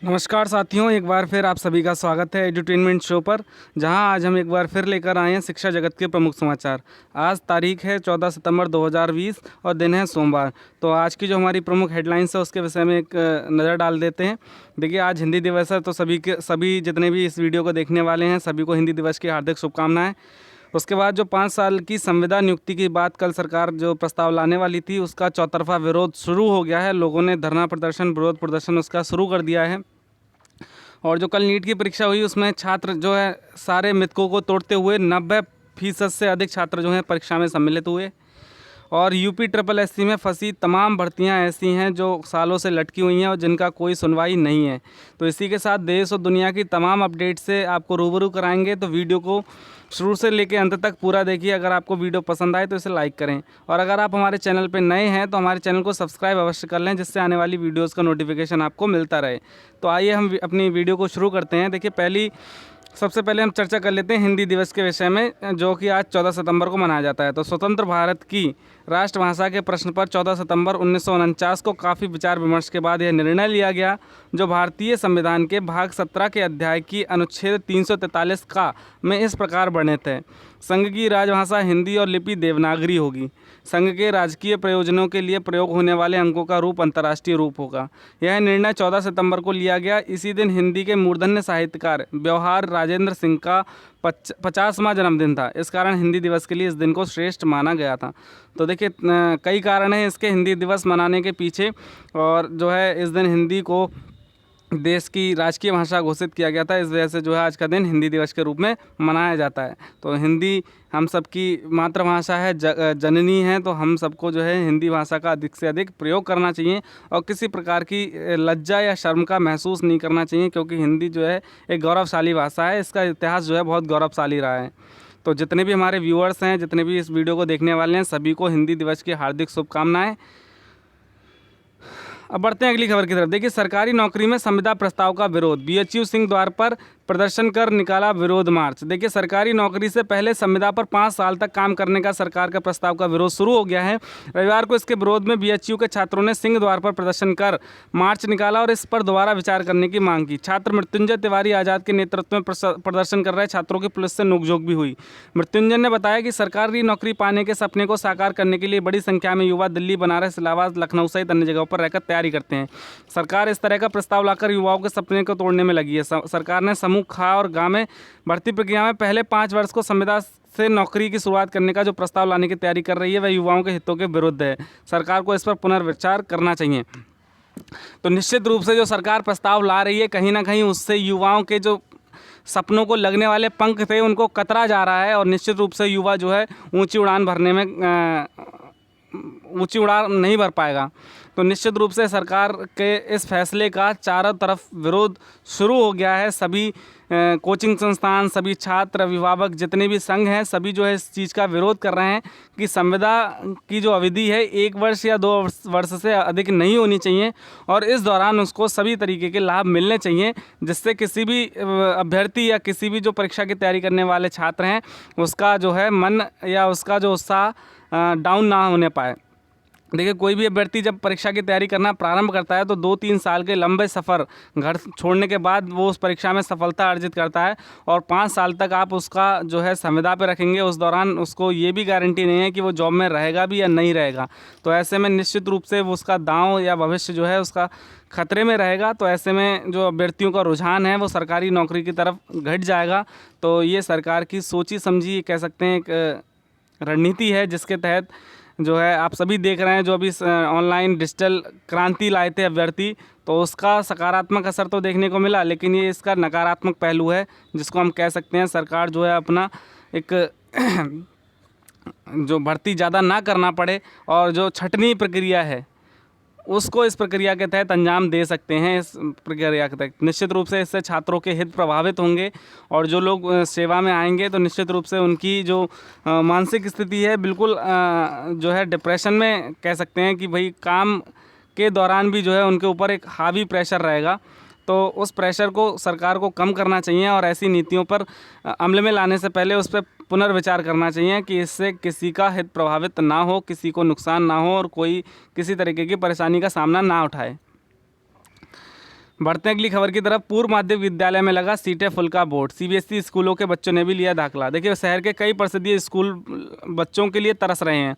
नमस्कार साथियों, एक बार फिर आप सभी का स्वागत है एडुटेनमेंट शो पर, जहां आज हम एक बार फिर लेकर आए हैं शिक्षा जगत के प्रमुख समाचार। आज तारीख है 14 सितंबर 2020 और दिन है सोमवार। तो आज की जो हमारी प्रमुख हेडलाइंस है उसके विषय में एक नज़र डाल देते हैं। देखिए, आज हिंदी दिवस है, तो सभी जितने भी इस वीडियो को देखने वाले हैं सभी को हिंदी दिवस की हार्दिक शुभकामनाएँ। उसके बाद जो 5 साल की संविदा नियुक्ति की बात कल सरकार जो प्रस्ताव लाने वाली थी उसका चौतरफा विरोध शुरू हो गया है। लोगों ने धरना प्रदर्शन, विरोध प्रदर्शन उसका शुरू कर दिया है। और जो कल नीट की परीक्षा हुई उसमें छात्र जो है सारे मिथकों को तोड़ते हुए 90% से अधिक छात्र जो हैं परीक्षा में सम्मिलित हुए। और यूपी SSS में फंसी तमाम भर्तियां ऐसी हैं जो सालों से लटकी हुई हैं और जिनका कोई सुनवाई नहीं है। तो इसी के साथ देश और दुनिया की तमाम अपडेट से आपको रूबरू कराएंगे, तो वीडियो को शुरू से लेकर अंत तक पूरा देखिए। अगर आपको वीडियो पसंद आए तो इसे लाइक करें, और अगर आप हमारे चैनल पर नए हैं तो हमारे चैनल को सब्सक्राइब अवश्य कर लें, जिससे आने वाली वीडियोज़ का नोटिफिकेशन आपको मिलता रहे। तो आइए हम अपनी वीडियो को शुरू करते हैं। देखिए, सबसे पहले हम चर्चा कर लेते हैं हिंदी दिवस के विषय में, जो कि आज 14 सितंबर को मनाया जाता है। तो स्वतंत्र भारत की राष्ट्रभाषा के प्रश्न पर 14 सितंबर 1949 को काफ़ी विचार विमर्श के बाद यह निर्णय लिया गया, जो भारतीय संविधान के भाग 17 के अध्याय की अनुच्छेद 343 का में इस प्रकार वर्णित है। संघ की राजभाषा हिंदी और लिपि देवनागरी होगी। संघ के राजकीय प्रयोजनों के लिए प्रयोग होने वाले अंकों का रूप अंतर्राष्ट्रीय रूप होगा। यह निर्णय 14 सितंबर को लिया गया। इसी दिन हिंदी के मूर्धन्य साहित्यकार व्यवहार राजेंद्र सिंह का 50वां जन्मदिन था। इस कारण हिंदी दिवस के लिए इस दिन को श्रेष्ठ माना गया था। तो देखिए, कई कारण हैं इसके हिंदी दिवस मनाने के पीछे, और जो है इस दिन हिंदी को देश की राजकीय भाषा घोषित किया गया था। इस वजह से जो है आज का दिन हिंदी दिवस के रूप में मनाया जाता है। तो हिंदी हम सबकी मातृभाषा है, जननी है, तो हम सबको जो है हिंदी भाषा का अधिक से अधिक प्रयोग करना चाहिए और किसी प्रकार की लज्जा या शर्म का महसूस नहीं करना चाहिए, क्योंकि हिंदी जो है एक गौरवशाली भाषा है। इसका इतिहास जो है बहुत गौरवशाली रहा है। तो जितने भी हमारे व्यूअर्स हैं, जितने भी इस वीडियो को देखने वाले हैं, सभी को हिंदी दिवस की हार्दिक शुभकामनाएँ। अब बढ़ते हैं अगली खबर की तरफ। देखिए, सरकारी नौकरी में संविदा प्रस्ताव का विरोध। BHU सिंह द्वार पर प्रदर्शन कर निकाला विरोध मार्च। देखिए, सरकारी नौकरी से पहले संविदा पर 5 साल तक काम करने का सरकार का प्रस्ताव का विरोध शुरू हो गया है। रविवार को इसके विरोध में BHU के छात्रों ने सिंह द्वार पर प्रदर्शन कर मार्च निकाला और इस पर दोबारा विचार करने की मांग की। छात्र मृत्युंजय तिवारी आज़ाद के नेतृत्व में प्रदर्शन कर रहे छात्रों की पुलिस से नोकझोंक भी हुई। मृत्युंजय ने बताया कि सरकारी नौकरी पाने के सपने को साकार करने के लिए बड़ी संख्या में युवा दिल्ली, बनारस, इलाहाबाद, लखनऊ सहित अन्य जगहों पर रहकर तैयारी करते हैं। सरकार इस तरह का प्रस्ताव लाकर युवाओं के सपने को तोड़ने में लगी है। सरकार ने समूह खा और गाँव में भर्ती प्रक्रिया में पहले 5 वर्ष को संविदा से नौकरी की शुरुआत करने का जो प्रस्ताव लाने की तैयारी कर रही है वह युवाओं के हितों के विरुद्ध है। सरकार को इस पर पुनर्विचार करना चाहिए। तो निश्चित रूप से जो सरकार प्रस्ताव ला रही है, कहीं ना कहीं उससे युवाओं के जो सपनों को लगने वाले पंख थे उनको कतरा जा रहा है, और निश्चित रूप से युवा जो है ऊंची उड़ान नहीं भर पाएगा। तो निश्चित रूप से सरकार के इस फैसले का चारों तरफ विरोध शुरू हो गया है। सभी कोचिंग संस्थान, सभी छात्र, अभिभावक, जितने भी संघ हैं, सभी जो है इस चीज़ का विरोध कर रहे हैं कि संविदा की जो अवधि है 1 वर्ष या 2 वर्ष से अधिक नहीं होनी चाहिए, और इस दौरान उसको सभी तरीके के लाभ मिलने चाहिए, जिससे किसी भी अभ्यर्थी या किसी भी जो परीक्षा की तैयारी करने वाले छात्र हैं उसका जो है मन या उसका जो उत्साह डाउन ना होने पाए। देखिए, कोई भी अभ्यर्थी जब परीक्षा की तैयारी करना प्रारंभ करता है तो 2-3 साल के लंबे सफ़र घर छोड़ने के बाद वो उस परीक्षा में सफलता अर्जित करता है, और 5 साल तक आप उसका जो है संविदा पे रखेंगे। उस दौरान उसको ये भी गारंटी नहीं है कि वो जॉब में रहेगा भी या नहीं रहेगा। तो ऐसे में निश्चित रूप से वो उसका दांव या भविष्य जो है उसका खतरे में रहेगा। तो ऐसे में जो अभ्यर्थियों का रुझान है वो सरकारी नौकरी की तरफ घट जाएगा। तो ये सरकार की सोची समझी कह सकते हैं एक रणनीति है, जिसके तहत जो है आप सभी देख रहे हैं जो अभी ऑनलाइन डिजिटल क्रांति लाए थे अभ्यर्थी, तो उसका सकारात्मक असर तो देखने को मिला, लेकिन ये इसका नकारात्मक पहलू है, जिसको हम कह सकते हैं सरकार जो है अपना एक जो भर्ती ज़्यादा ना करना पड़े और जो छँटनी प्रक्रिया है उसको इस प्रक्रिया के तहत अंजाम दे सकते हैं। इस प्रक्रिया के तहत निश्चित रूप से इससे छात्रों के हित प्रभावित होंगे, और जो लोग सेवा में आएंगे तो निश्चित रूप से उनकी जो मानसिक स्थिति है बिल्कुल जो है डिप्रेशन में कह सकते हैं कि भाई काम के दौरान भी जो है उनके ऊपर एक हावी प्रेशर रहेगा। तो उस प्रेशर को सरकार को कम करना चाहिए, और ऐसी नीतियों पर अमल में लाने से पहले उस पर पुनर्विचार करना चाहिए कि इससे किसी का हित प्रभावित ना हो, किसी को नुकसान ना हो और कोई किसी तरीके की परेशानी का सामना ना उठाए। बढ़ते हैं अगली खबर की तरफ। पूर्व माध्यमिक विद्यालय में लगा सीटें फुल का बोर्ड, सीबीएसई स्कूलों के बच्चों ने भी लिया दाखिला। देखिए शहर के कई परिषदीय स्कूल बच्चों के लिए तरस रहे हैं।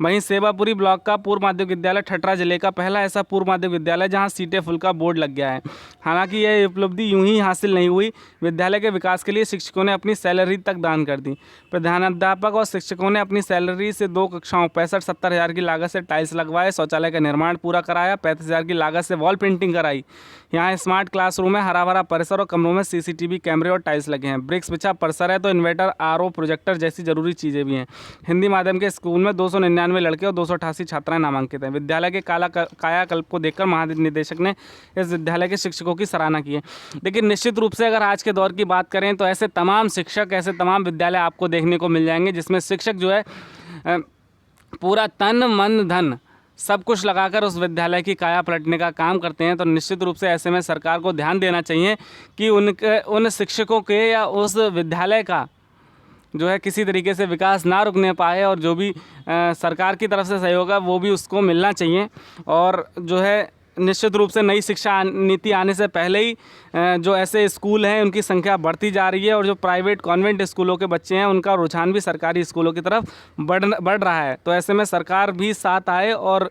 वहीं सेवापुरी ब्लॉक का पूर्व माध्यमिक विद्यालय ठटरा जिले का पहला ऐसा पूर्व माध्यमिक विद्यालय जहां सीटें फुल का बोर्ड लग गया है। हालांकि यह उपलब्धि यूं ही हासिल नहीं हुई, विद्यालय के विकास के लिए शिक्षकों ने अपनी सैलरी तक दान कर दी। प्रधानाध्यापक और शिक्षकों ने अपनी सैलरी से 2 कक्षाओं 65-70 हज़ार की लागत से टाइल्स लगवाए, शौचालय का निर्माण पूरा कराया, 35 हज़ार की लागत से वॉल पेंटिंग कराई। यहाँ स्मार्ट क्लासरूम है, हरा भरा परिसर और कमरों में सीसीटीवी कैमरे और टाइल्स लगे हैं। ब्रिक्स बिछा परिसर है तो इन्वर्टर, आरओ, प्रोजेक्टर जैसी जरूरी चीज़ें भी हैं। हिंदी माध्यम के स्कूल में 299 लड़के और 288 छात्राएं नामांकित हैं। विद्यालय के कायाकल्प को देखकर महानिदेशक ने इस विद्यालय के शिक्षकों की सराहना की है। लेकिन निश्चित रूप से अगर आज के दौर की बात करें तो ऐसे तमाम शिक्षक, ऐसे तमाम विद्यालय आपको देखने को मिल जाएंगे जिसमें शिक्षक जो है पूरा तन मन धन सब कुछ लगाकर उस विद्यालय की काया पलटने का काम करते हैं। तो निश्चित रूप से ऐसे में सरकार को ध्यान देना चाहिए कि उन शिक्षकों के या उस विद्यालय का जो है किसी तरीके से विकास ना रुकने पाए और जो भी सरकार की तरफ से सहयोग है वो भी उसको मिलना चाहिए। और जो है निश्चित रूप से नई शिक्षा नीति आने से पहले ही जो ऐसे स्कूल हैं उनकी संख्या बढ़ती जा रही है और जो प्राइवेट कॉन्वेंट स्कूलों के बच्चे हैं उनका रुझान भी सरकारी स्कूलों की तरफ बढ़ रहा है। तो ऐसे में सरकार भी साथ आए और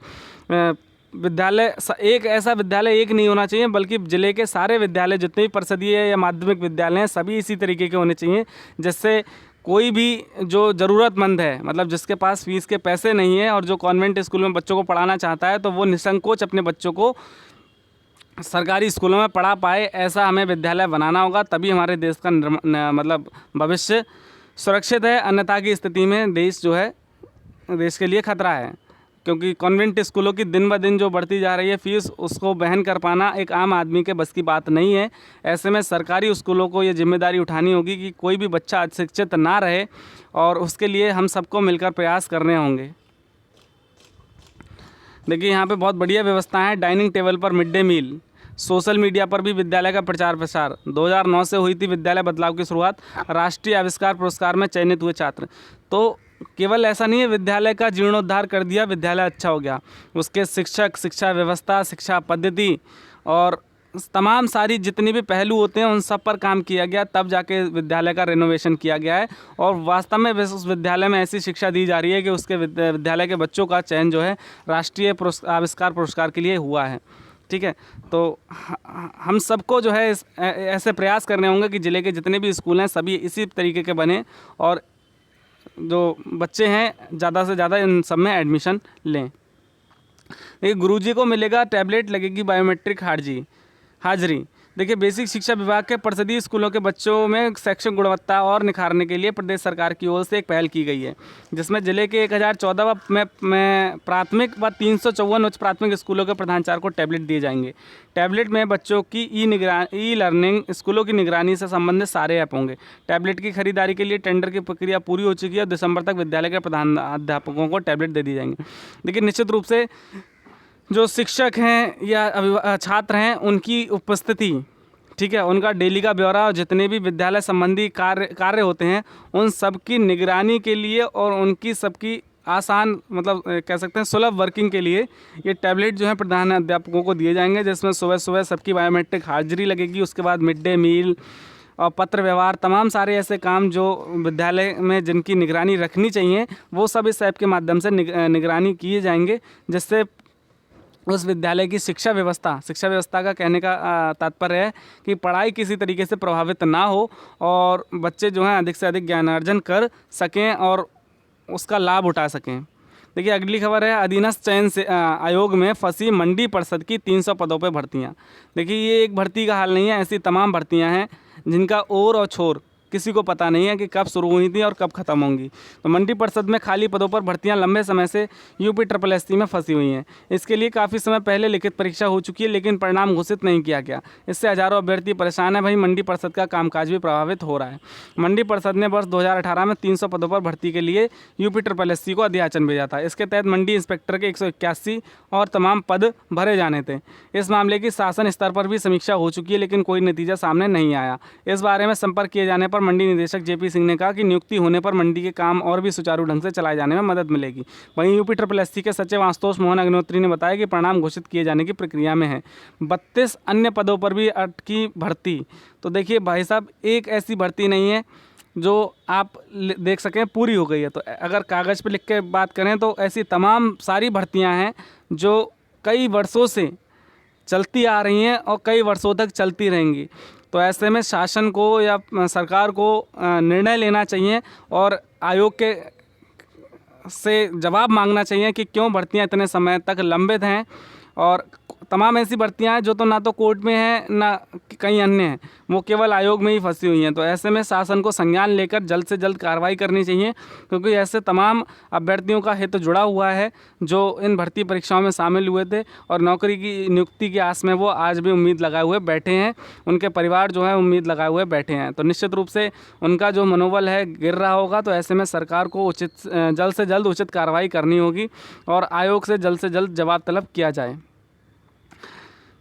विद्यालय, एक ऐसा विद्यालय एक नहीं होना चाहिए बल्कि ज़िले के सारे विद्यालय जितने भी परिषदीय या माध्यमिक विद्यालय हैं सभी इसी तरीके के होने चाहिए, जिससे कोई भी जो ज़रूरतमंद है, मतलब जिसके पास फीस के पैसे नहीं है और जो कॉन्वेंट स्कूल में बच्चों को पढ़ाना चाहता है तो वो निसंकोच अपने बच्चों को सरकारी स्कूलों में पढ़ा पाए। ऐसा हमें विद्यालय बनाना होगा, तभी हमारे देश का मतलब भविष्य सुरक्षित है। अन्यथा की स्थिति में देश जो है देश के लिए खतरा है, क्योंकि कॉन्वेंट स्कूलों की दिन ब दिन जो बढ़ती जा रही है फीस, उसको वहन कर पाना एक आम आदमी के बस की बात नहीं है। ऐसे में सरकारी स्कूलों को ये जिम्मेदारी उठानी होगी कि कोई भी बच्चा अशिक्षित ना रहे और उसके लिए हम सबको मिलकर प्रयास करने होंगे। देखिए यहाँ पे बहुत बढ़िया व्यवस्था है। डाइनिंग टेबल पर mid day meal, social media पर भी विद्यालय का प्रचार प्रसार। 2009 से हुई थी विद्यालय बदलाव की शुरुआत। राष्ट्रीय आविष्कार पुरस्कार में चयनित हुए छात्र। तो केवल ऐसा नहीं है विद्यालय का जीर्णोद्धार कर दिया, विद्यालय अच्छा हो गया, उसके शिक्षक, शिक्षा व्यवस्था, शिक्षा पद्धति और तमाम सारी जितनी भी पहलू होते हैं उन सब पर काम किया गया, तब जाके विद्यालय का रेनोवेशन किया गया है। और वास्तव में उस विद्यालय में ऐसी शिक्षा दी जा रही है कि उसके विद्यालय के बच्चों का चयन जो है राष्ट्रीय आविष्कार पुरस्कार के लिए हुआ है। ठीक है, तो हम सबको जो है ऐसे प्रयास करने होंगे कि ज़िले के जितने भी स्कूल हैं सभी इसी तरीके के बने और जो बच्चे हैं ज़्यादा से ज़्यादा इन सब में एडमिशन लें। देखिए गुरुजी को मिलेगा टैबलेट, लगेगी बायोमेट्रिक हाजिरी। देखिए बेसिक शिक्षा विभाग के परिषदीय स्कूलों के बच्चों में शैक्षणिक गुणवत्ता और निखारने के लिए प्रदेश सरकार की ओर से एक पहल की गई है, जिसमें जिले के 1014 में प्राथमिक व 354 उच्च प्राथमिक स्कूलों के प्रधानाचार्य को टैबलेट दिए जाएंगे। टैबलेट में बच्चों की ई लर्निंग, स्कूलों की निगरानी से संबंधित सारे ऐप होंगे। टैबलेट की खरीदारी के लिए टेंडर की प्रक्रिया पूरी हो चुकी है और दिसंबर तक विद्यालय के प्रधानाध्यापकों को टैबलेट दे दी जाएंगे। लेकिन निश्चित रूप से जो शिक्षक हैं या छात्र हैं उनकी उपस्थिति, ठीक है, उनका डेली का ब्यौरा और जितने भी विद्यालय संबंधी कार्य होते हैं उन सब की निगरानी के लिए और उनकी सबकी आसान, मतलब कह सकते हैं सुलभ वर्किंग के लिए ये टैबलेट जो है प्रधान अध्यापकों को दिए जाएंगे, जिसमें सुबह सुबह सबकी बायोमेट्रिक हाजिरी लगेगी। उसके बाद मिड डे मील और पत्र व्यवहार, तमाम सारे ऐसे काम जो विद्यालय में जिनकी निगरानी रखनी चाहिए वो सब इस ऐप के माध्यम से निगरानी किए जाएंगे, जिससे उस विद्यालय की शिक्षा व्यवस्था का कहने का तात्पर्य है कि पढ़ाई किसी तरीके से प्रभावित ना हो और बच्चे जो हैं अधिक से अधिक ज्ञानार्जन कर सकें और उसका लाभ उठा सकें। देखिए अगली खबर है, अधीनस्थ चयन से आयोग में फंसी मंडी परिषद की 300 पदों पर भर्तियां। देखिए ये एक भर्ती का हाल नहीं है, ऐसी तमाम भर्तियां हैं जिनका ओर और छोर किसी को पता नहीं है कि कब शुरू हुई थी और कब ख़त्म होंगी। तो मंडी परिषद में खाली पदों पर भर्तियां लंबे समय से UPSSC में फंसी हुई हैं। इसके लिए काफ़ी समय पहले लिखित परीक्षा हो चुकी है लेकिन परिणाम घोषित नहीं किया गया। इससे हज़ारों अभ्यर्थी परेशान है। वहीं मंडी परिषद का कामकाज भी प्रभावित हो रहा है। मंडी परिषद ने वर्ष 2018 में 300 पदों पर भर्ती के लिए UPSSC को अध्याचन भेजा था। इसके तहत मंडी इंस्पेक्टर के 181 और तमाम पद भरे जाने थे। इस मामले की शासन स्तर पर भी समीक्षा हो चुकी है लेकिन कोई नतीजा सामने नहीं आया। इस बारे में संपर्क किए जाने पर मंडी निदेशक जेपी सिंह ने कहा कि नियुक्ति होने पर मंडी के काम और भी सुचारू ढंग से चलाए जाने में मदद मिलेगी। वहीं यूपी SSSC के सचिव आशुतोष मोहन अग्निहोत्री ने बताया कि परिणाम घोषित किए जाने की प्रक्रिया में है। 32 अन्य पदों पर भी अटकी भर्ती। तो देखिए भाई साहब, एक ऐसी भर्ती नहीं है जो आप देख सकें पूरी हो गई है। तो अगर कागज़ पे लिख के बात करें तो ऐसी तमाम सारी भर्तियां हैं जो कई वर्षों से चलती आ रही हैं और कई वर्षों तक चलती रहेंगी। तो ऐसे में शासन को या सरकार को निर्णय लेना चाहिए और आयोग के से जवाब मांगना चाहिए कि क्यों भर्तियां इतने समय तक लंबित हैं। और तमाम ऐसी भर्तियां हैं जो तो ना तो कोर्ट में हैं ना कहीं अन्य हैं, वो केवल आयोग में ही फंसी हुई हैं। तो ऐसे में शासन को संज्ञान लेकर जल्द से जल्द कार्रवाई करनी चाहिए, क्योंकि ऐसे तमाम अभ्यर्थियों का हित जुड़ा हुआ है जो इन भर्ती परीक्षाओं में शामिल हुए थे और नौकरी की नियुक्ति की आस में वो आज भी उम्मीद लगाए हुए बैठे हैं। उनके परिवार जो है उम्मीद लगाए हुए बैठे हैं। तो निश्चित रूप से उनका जो मनोबल है गिर रहा होगा। तो ऐसे में सरकार को जल्द से जल्द उचित कार्रवाई करनी होगी और आयोग से जल्द जवाब तलब किया जाए।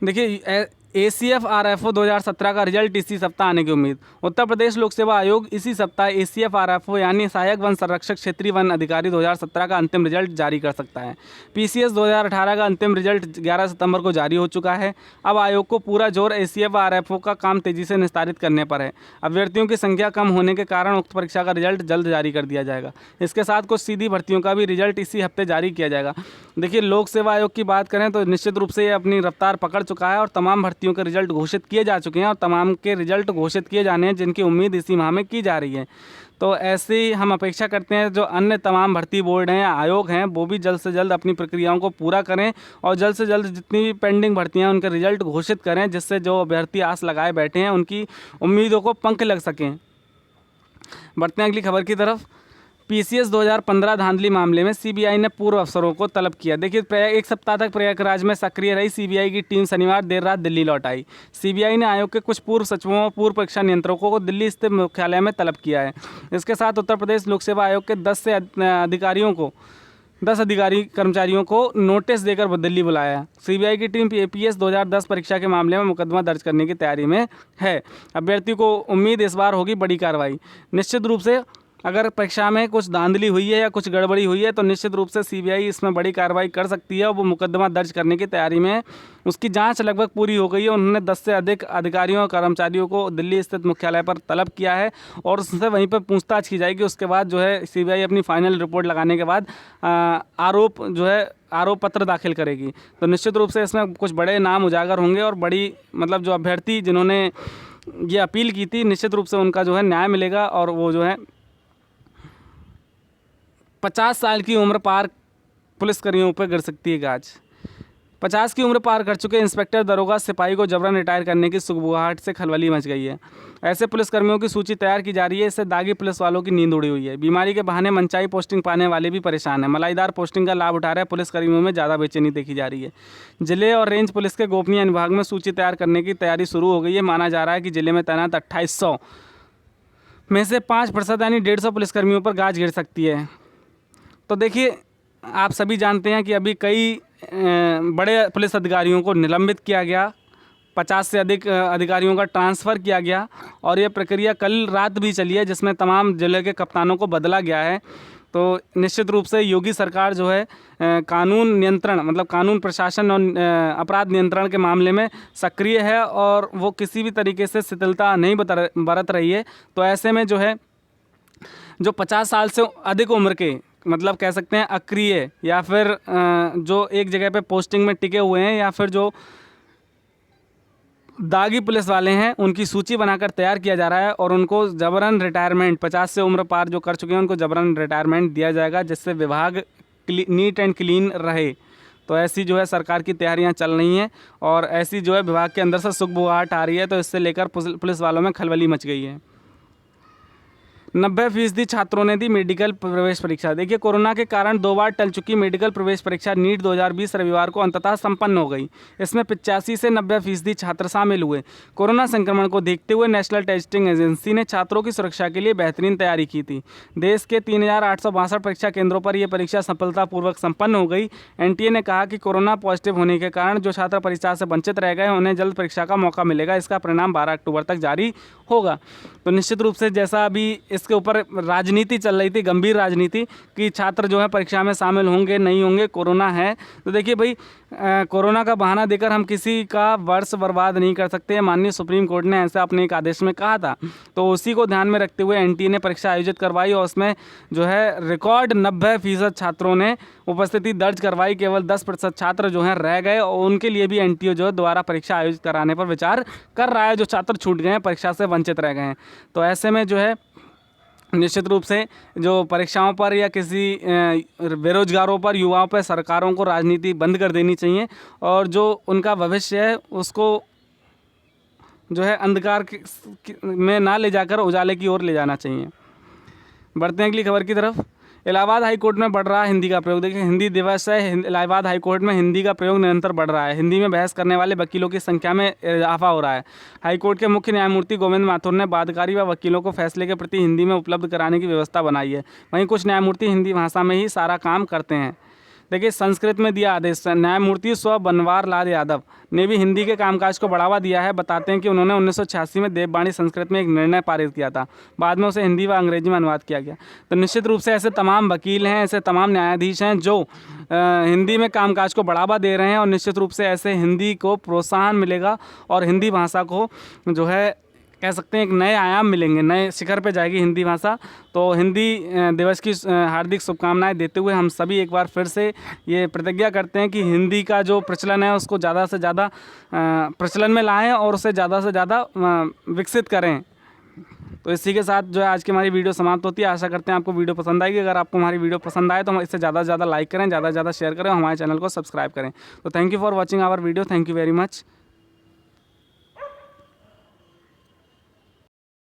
देखिए, ACF RFO 2017 का रिजल्ट इसी सप्ताह आने की उम्मीद। उत्तर प्रदेश लोक सेवा आयोग इसी सप्ताह ACF RFO यानी सहायक वन संरक्षक क्षेत्रीय वन अधिकारी 2017 का अंतिम रिजल्ट जारी कर सकता है। PCS 2018 का अंतिम रिजल्ट 11 सितंबर को जारी हो चुका है। अब आयोग को पूरा जोर ACF RFO का काम तेजी से निस्तारित करने पर है। अभ्यर्थियों की संख्या कम होने के कारण उक्त परीक्षा का रिजल्ट जल्द जारी कर दिया जाएगा। इसके साथ कुछ सीधी भर्तियों का भी रिजल्ट इसी हफ्ते जारी किया जाएगा। देखिए, लोक सेवा आयोग की बात करें तो निश्चित रूप से ये अपनी रफ्तार पकड़ चुका है और तमाम भर्तियों के रिजल्ट घोषित किए जा चुके हैं और तमाम के रिजल्ट घोषित किए जाने हैं जिनकी उम्मीद इसी माह में की जा रही है। तो ऐसे ही हम अपेक्षा करते हैं जो अन्य तमाम भर्ती बोर्ड हैं या आयोग हैं वो भी जल्द से जल्द अपनी प्रक्रियाओं को पूरा करें और जल्द से जल्द जितनी भी पेंडिंग भर्तियां हैं उनके रिजल्ट घोषित करें, जिससे जो अभ्यर्थी आस लगाए बैठे हैं उनकी उम्मीदों को पंख लग सकें। बढ़ते हैं अगली खबर की तरफ। PCS 2015 धांधली मामले में CBI ने पूर्व अफसरों को तलब किया। देखिए, एक सप्ताह तक प्रयागराज में सक्रिय रही CBI की टीम शनिवार देर रात दिल्ली लौट आई। CBI ने आयोग के कुछ पूर्व सचिवों और पूर्व परीक्षा नियंत्रकों को दिल्ली स्थित मुख्यालय में तलब किया है। इसके साथ उत्तर प्रदेश लोक सेवा आयोग के 10 अधिकारी कर्मचारियों को नोटिस देकर दिल्ली बुलाया। CBI की टीम APS 2010 परीक्षा के मामले में मुकदमा दर्ज करने की तैयारी में है। अभ्यर्थी को उम्मीद इस बार होगी बड़ी कार्रवाई। निश्चित रूप से अगर परीक्षा में कुछ धांधली हुई है या कुछ गड़बड़ी हुई है तो निश्चित रूप से CBI इसमें बड़ी कार्रवाई कर सकती है और वो मुकदमा दर्ज करने की तैयारी में है। उसकी जांच लगभग पूरी हो गई है। उन्होंने 10 से अधिक अधिकारियों और कर्मचारियों को दिल्ली स्थित मुख्यालय पर तलब किया है और उससे वहीं पर पूछताछ की जाएगी। उसके बाद जो है CBI अपनी फाइनल रिपोर्ट लगाने के बाद आरोप पत्र दाखिल करेगी। तो निश्चित रूप से इसमें कुछ बड़े नाम उजागर होंगे और बड़ी जो अभ्यर्थी जिन्होंने ये अपील की थी निश्चित रूप से उनका जो है न्याय मिलेगा और वो जो है 50 साल की उम्र पार पुलिसकर्मियों पर गिर सकती है गाज। 50 की उम्र पार कर चुके इंस्पेक्टर दरोगा सिपाही को जबरन रिटायर करने की सुगबुगाहट से खलबली मच गई है। ऐसे पुलिसकर्मियों की सूची तैयार की जा रही है। इससे दागी पुलिस वालों की नींद उड़ी हुई है। बीमारी के बहाने मनचाही पोस्टिंग पाने वाले भी परेशान हैं। मलाईदार पोस्टिंग का लाभ उठा रहे पुलिसकर्मियों में ज़्यादा बेचैनी देखी जा रही है। जिले और रेंज पुलिस के गोपनीय विभाग में सूची तैयार करने की तैयारी शुरू हो गई है। माना जा रहा है कि जिले में तैनात 2800 में से 5% यानी 150 पुलिसकर्मियों पर गाज गिर सकती है। तो देखिए, आप सभी जानते हैं कि अभी कई बड़े पुलिस अधिकारियों को निलंबित किया गया, 50 से अधिक अधिकारियों का ट्रांसफ़र किया गया और ये प्रक्रिया कल रात भी चली है जिसमें तमाम जिले के कप्तानों को बदला गया है। तो निश्चित रूप से योगी सरकार जो है कानून नियंत्रण कानून प्रशासन और अपराध नियंत्रण के मामले में सक्रिय है और वो किसी भी तरीके से शिथिलता नहीं बरत रही है। तो ऐसे में जो है जो 50 साल से अधिक उम्र के कह सकते हैं अक्रिय या फिर जो एक जगह पे पोस्टिंग में टिके हुए हैं या फिर जो दागी पुलिस वाले हैं उनकी सूची बनाकर तैयार किया जा रहा है और उनको जबरन रिटायरमेंट 50 से उम्र पार जो कर चुके हैं उनको जबरन रिटायरमेंट दिया जाएगा, जिससे विभाग नीट एंड क्लीन रहे। तो ऐसी जो है सरकार की तैयारियां चल रही हैं और ऐसी जो है विभाग के अंदर से सुगबुगाहट आ रही है। तो इससे लेकर पुलिस वालों में खलबली मच गई है। 90% छात्रों ने दी मेडिकल प्रवेश परीक्षा। देखिए, कोरोना के कारण 2 बार टल चुकी मेडिकल प्रवेश परीक्षा नीट 2020 रविवार को अंततः संपन्न हो गई। इसमें 85 से 90% छात्र शामिल हुए। कोरोना संक्रमण को देखते हुए नेशनल टेस्टिंग एजेंसी ने छात्रों की सुरक्षा के लिए बेहतरीन तैयारी की थी। देश के 3862 परीक्षा केंद्रों पर यह परीक्षा सफलतापूर्वक संपन्न हो गई। एनटीए ने कहा कि कोरोना पॉजिटिव होने के कारण जो छात्र परीक्षा से वंचित रह गए उन्हें जल्द परीक्षा का मौका मिलेगा। इसका परिणाम 12 अक्टूबर तक जारी होगा। तो निश्चित रूप से जैसा अभी इसके ऊपर राजनीति चल रही थी, गंभीर राजनीति, कि छात्र जो है परीक्षा में शामिल होंगे नहीं होंगे, कोरोना है। तो देखिए भाई, कोरोना का बहाना देकर हम किसी का वर्ष बर्बाद नहीं कर सकते। माननीय सुप्रीम कोर्ट ने ऐसा अपने एक आदेश में कहा था। तो उसी को ध्यान में रखते हुए एनटीए ने परीक्षा आयोजित करवाई और उसमें जो है रिकॉर्ड 90% छात्रों ने उपस्थिति दर्ज करवाई। केवल 10% छात्र जो हैं रह गए और उनके लिए भी एनटीए जो है दोबारा परीक्षा आयोजित कराने पर विचार कर रहा है, जो छात्र छूट गए हैं, परीक्षा से वंचित रह गए हैं। तो ऐसे में जो है निश्चित रूप से जो परीक्षाओं पर या किसी बेरोजगारों पर, युवाओं पर सरकारों को राजनीति बंद कर देनी चाहिए और जो उनका भविष्य है उसको जो है अंधकार में ना ले जाकर उजाले की ओर ले जाना चाहिए। बढ़ते हैं अगली खबर की तरफ। इलाहाबाद हाई कोर्ट में बढ़ रहा है हिंदी का प्रयोग। देखिए, हिंदी दिवस है। इलाहाबाद हाई कोर्ट में हिंदी का प्रयोग निरंतर बढ़ रहा है। हिंदी में बहस करने वाले वकीलों की संख्या में इजाफा हो रहा है। हाई कोर्ट के मुख्य न्यायमूर्ति गोविंद माथुर ने वादकारी व वकीलों को फैसले के प्रति हिंदी में उपलब्ध कराने की व्यवस्था बनाई है। वहीं कुछ न्यायमूर्ति हिंदी भाषा में ही सारा काम करते हैं। देखिए, संस्कृत में दिया आदेश। न्यायमूर्ति स्व बनवार लाल यादव ने भी हिंदी के कामकाज को बढ़ावा दिया है। बताते हैं कि उन्होंने 1986 में देववाणी संस्कृत में एक निर्णय पारित किया था। बाद में उसे हिंदी व अंग्रेजी में अनुवाद किया गया। तो निश्चित रूप से ऐसे तमाम वकील हैं, ऐसे तमाम न्यायाधीश हैं जो हिंदी में कामकाज को बढ़ावा दे रहे हैं और निश्चित रूप से ऐसे हिंदी को प्रोत्साहन मिलेगा और हिंदी भाषा को जो है कह सकते हैं एक नए आयाम मिलेंगे, नए शिखर पे जाएगी हिंदी भाषा। तो हिंदी दिवस की हार्दिक शुभकामनाएं देते हुए हम सभी एक बार फिर से ये प्रतिज्ञा करते हैं कि हिंदी का जो प्रचलन है उसको ज़्यादा से ज़्यादा प्रचलन में लाएं और उसे ज़्यादा से ज़्यादा विकसित करें। तो इसी के साथ जो है आज की हमारी वीडियो समाप्त होती है। आशा करते हैं आपको वीडियो पसंद आएगी। अगर आपको हमारी वीडियो पसंद आए तो इसे ज़्यादा से ज़्यादा लाइक करें, ज़्यादा से ज़्यादा शेयर करें और हमारे चैनल को सब्सक्राइब करें। तो thank you for watching our video. Thank you very much.